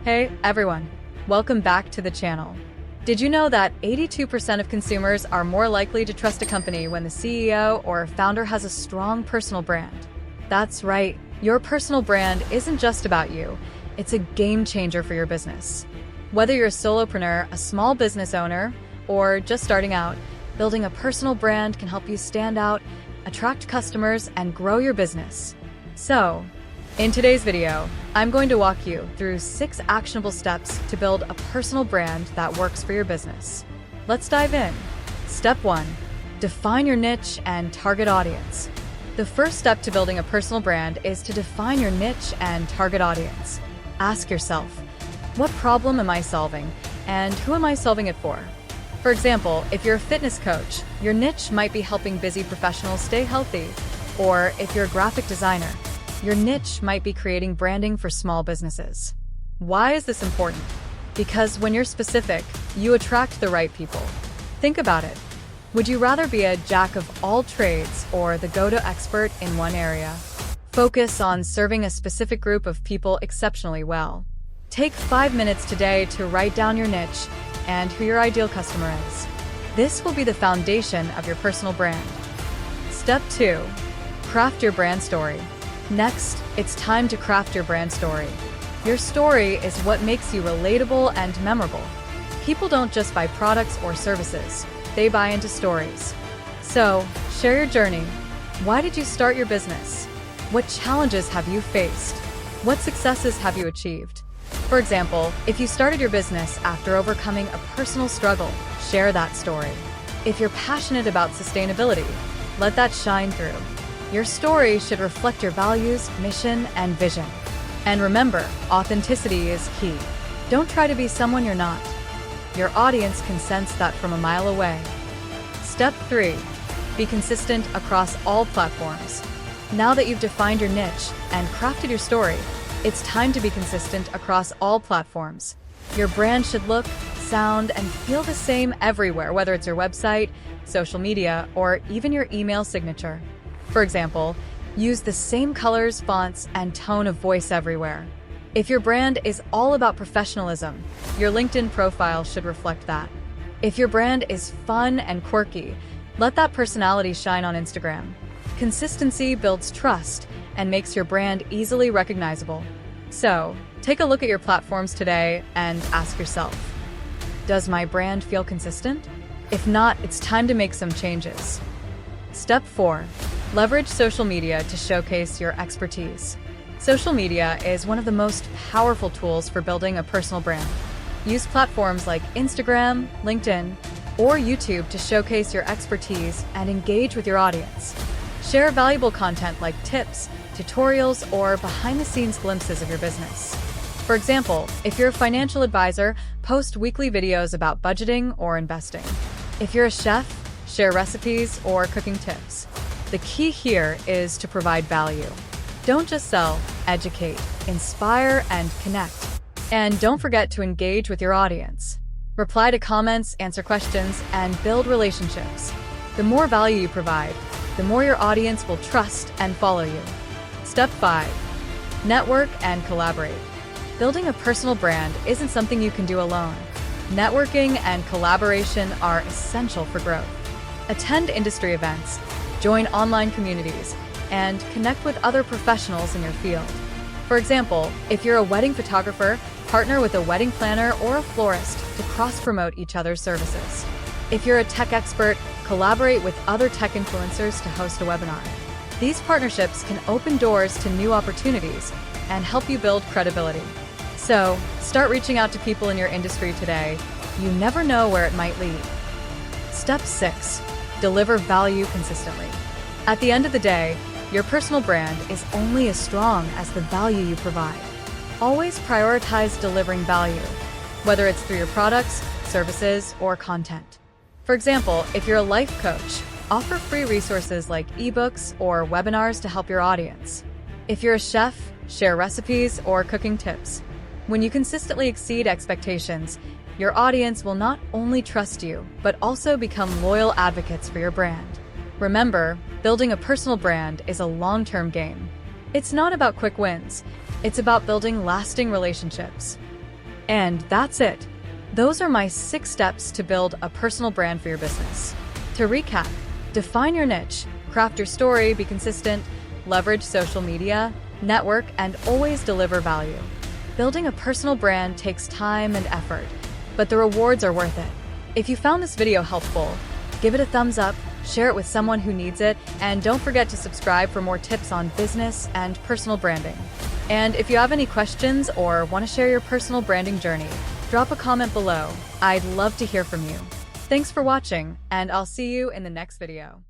Hey everyone, welcome back to the channel. Did you know that 82% of consumers are more likely to trust a company when the CEO or founder has a strong personal brand? That's right, your personal brand isn't just about you, it's a game changer for your business. Whether you're a solopreneur, a small business owner, or just starting out, building a personal brand can help you stand out, attract customers, and grow your business. So, in today's video, I'm going to walk you through 6 actionable steps to build a personal brand that works for your business. Let's dive in. Step 1. Define your niche and target audience. The first step to building a personal brand is to define your niche and target audience. Ask yourself, what problem am I solving, and who am I solving it for? For example, if you're a fitness coach, your niche might be helping busy professionals stay healthy. Or if you're a graphic designer, your niche might be creating branding for small businesses. Why is this important? Because when you're specific, you attract the right people. Think about it. Would you rather be a jack of all trades or the go-to expert in one area? Focus on serving a specific group of people exceptionally well. Take 5 minutes today to write down your niche and who your ideal customer is. This will be the foundation of your personal brand. Step 2. Craft your brand story. Next, it's time to craft your brand story. Your story is what makes you relatable and memorable. People don't just buy products or services, they buy into stories. So, share your journey. Why did you start your business? What challenges have you faced? What successes have you achieved? For example, if you started your business after overcoming a personal struggle, share that story. If you're passionate about sustainability, let that shine through. Your story should reflect your values, mission, and vision. And remember, authenticity is key. Don't try to be someone you're not. Your audience can sense that from a mile away. Step 3. Be consistent across all platforms. Now that you've defined your niche and crafted your story, it's time to be consistent across all platforms. Your brand should look, sound, and feel the same everywhere, whether it's your website, social media, or even your email signature. For example, use the same colors, fonts, and tone of voice everywhere. If your brand is all about professionalism, your LinkedIn profile should reflect that. If your brand is fun and quirky, let that personality shine on Instagram. Consistency builds trust and makes your brand easily recognizable. So, take a look at your platforms today and ask yourself, does my brand feel consistent? If not, it's time to make some changes. Step 4. Leverage social media to showcase your expertise. Social media is one of the most powerful tools for building a personal brand. Use platforms like Instagram, LinkedIn, or YouTube to showcase your expertise and engage with your audience. Share valuable content like tips, tutorials, or behind-the-scenes glimpses of your business. For example, if you're a financial advisor, post weekly videos about budgeting or investing. If you're a chef, share recipes or cooking tips. The key here is to provide value. Don't just sell, educate, inspire, and connect. And don't forget to engage with your audience. Reply to comments, answer questions, and build relationships. The more value you provide, the more your audience will trust and follow you. Step 5. Network and collaborate. Building a personal brand isn't something you can do alone. Networking and collaboration are essential for growth. Attend industry events, join online communities, and connect with other professionals in your field. For example, if you're a wedding photographer, partner with a wedding planner or a florist to cross-promote each other's services. If you're a tech expert, collaborate with other tech influencers to host a webinar. These partnerships can open doors to new opportunities and help you build credibility. So, start reaching out to people in your industry today. You never know where it might lead. Step 6. Deliver value consistently. At the end of the day, your personal brand is only as strong as the value you provide. Always prioritize delivering value, whether it's through your products, services, or content. For example, if you're a life coach, offer free resources like ebooks or webinars to help your audience. If you're a chef, share recipes or cooking tips. When you consistently exceed expectations, your audience will not only trust you, but also become loyal advocates for your brand. Remember, building a personal brand is a long-term game. It's not about quick wins. It's about building lasting relationships. And that's it. Those are my 6 steps to build a personal brand for your business. To recap, define your niche, craft your story, be consistent, leverage social media, network, and always deliver value. Building a personal brand takes time and effort, but the rewards are worth it. If you found this video helpful, give it a thumbs up, share it with someone who needs it, and don't forget to subscribe for more tips on business and personal branding. And if you have any questions or want to share your personal branding journey, drop a comment below. I'd love to hear from you. Thanks for watching, and I'll see you in the next video.